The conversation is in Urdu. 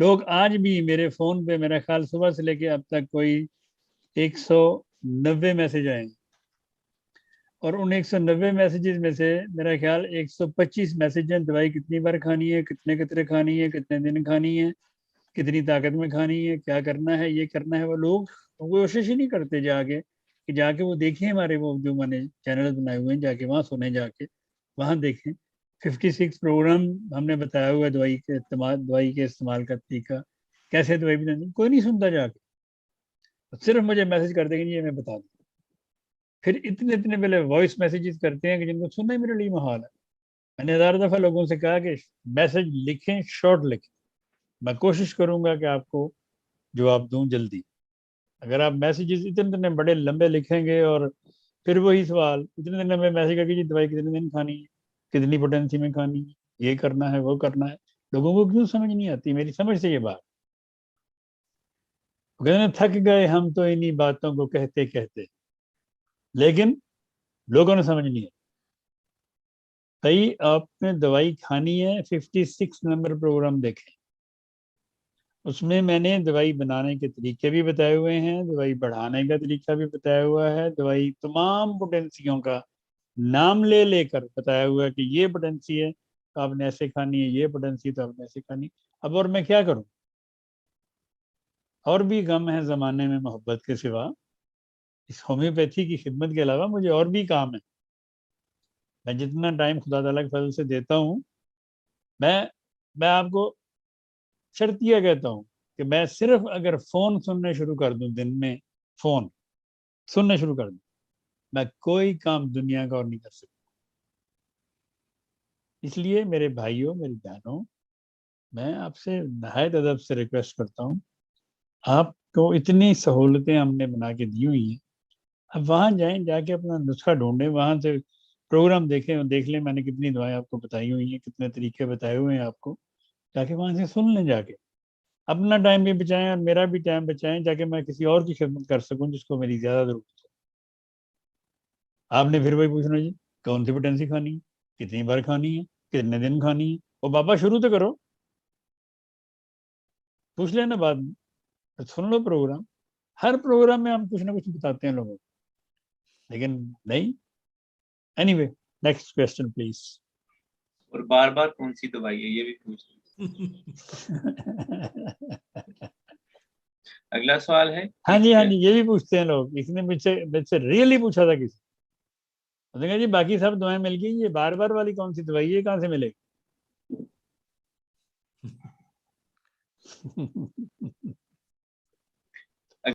لوگ آج بھی میرے فون پہ میرا خیال صبح سے لے کے اب تک کوئی 190 میسج آئے ہیں، اور ان 190 میسیجز میں سے میرا خیال 125 میسج ہیں دوائی کتنی بار کھانی ہے، کتنے قطرے کھانی ہے، کتنے دن کھانی ہے، کتنی طاقت میں کھانی ہے، کیا کرنا ہے، یہ کرنا ہے۔ وہ لوگ کوشش ہی نہیں کرتے جا کے وہ دیکھیں ہمارے وہ جو میں نے چینل بنائے ہوئے ہیں، جا کے وہاں سنیں، جا کے وہاں دیکھیں۔ 56 پروگرام ہم نے بتایا ہوا ہے دوائی کے استعمال کا طریقہ، کیسے دوائی بنانی، کوئی نہیں سنتا جا کے، صرف مجھے میسج کر دیں گے یہ میں بتا دوں۔ پھر اتنے پہلے وائس میسیجز کرتے ہیں کہ جن کو سننا ہی میرے لیے محال ہے۔ میں نے ہزار دفعہ لوگوں سے کہا کہ میسج لکھیں، شارٹ لکھیں، میں کوشش کروں گا کہ آپ کو جواب دوں جلدی۔ اگر آپ میسیجز اتنے بڑے لمبے لکھیں گے اور پھر وہی سوال اتنے لمبے میسج کر کے دوائی کتنے دن کھانی ہے، کتنی پوٹینسی میں کھانی ہے، یہ کرنا ہے وہ کرنا ہے، لوگوں کو کیوں سمجھ نہیں آتی؟ میری سمجھ سے یہ بات کہتے تھک گئے ہم تو انہی باتوں کو کہتے کہتے، لیکن لوگوں نے سمجھ نہیں ہے۔ بھائی آپ نے دوائی کھانی ہے، 56 نمبر پروگرام دیکھیں، اس میں نے دوائی بنانے کے طریقے بھی بتائے ہوئے ہیں، دوائی بڑھانے کا طریقہ بھی بتایا ہوا ہے، دوائی تمام پوٹینسیوں کا نام لے لے کر بتایا ہوا ہے کہ یہ پوٹینسی ہے تو آپ نے ایسے کھانی ہے، یہ پوٹینسی تو آپ نے ایسے کھانی۔ اب اور میں کیا کروں؟ اور بھی غم ہے زمانے میں محبت کے سوا، اس ہومیوپیتھی کی خدمت کے علاوہ مجھے اور بھی کام ہے۔ میں جتنا ٹائم خدا تعالیٰ کے فضل سے دیتا ہوں، میں آپ کو شرطیہ کہتا ہوں کہ میں صرف اگر فون سننے شروع کر دوں، دن میں فون سننے شروع کر دوں، میں کوئی کام دنیا کا اور نہیں کر سکتا۔ اس لیے میرے بھائیوں، میری بہنوں، میں آپ سے نہایت ادب سے ریکویسٹ کرتا ہوں، آپ کو اتنی سہولتیں ہم نے بنا کے دی ہوئی ہیں، اب وہاں جائیں، جا کے اپنا نسخہ ڈھونڈیں، وہاں سے پروگرام دیکھیں اور دیکھ لیں میں نے کتنی دعائیں آپ کو بتائی ہوئی ہیں، کتنے طریقے بتائے ہوئے ہیں آپ کو، جا کے وہاں سے سن لیں، جا کے اپنا ٹائم بھی بچائیں اور میرا بھی ٹائم بچائیں، جا کے میں کسی اور کی خدمت کر سکوں جس کو میری زیادہ ضرورت ہے۔ آپ نے پھر وہی پوچھنا جی کون سی پوٹینسی کھانی ہے، کتنی بار کھانی ہے، کتنے دن کھانی ہے؟ وہ بابا شروع تو کرو، پوچھ لینا بعد میں، سن لو پروگرام۔ ہر پروگرام میں ہم کچھ نہ کچھ بتاتے ہیں لوگوں کو، لیکن نہیں۔ Any way, next question please. اور بار بار کون سی دوائی ہے یہ بھی پوچھ لیں۔ اگلا سوال ہے، ہاں جی یہ بھی پوچھتے ہیں لوگ، اس نے مجھ سے ریئلی پوچھا تھا کسی نے کہا جی باقی سب دعائیں مل گئی، یہ بار بار والی کون سی دوائی ہے، کہاں سے ملے گی؟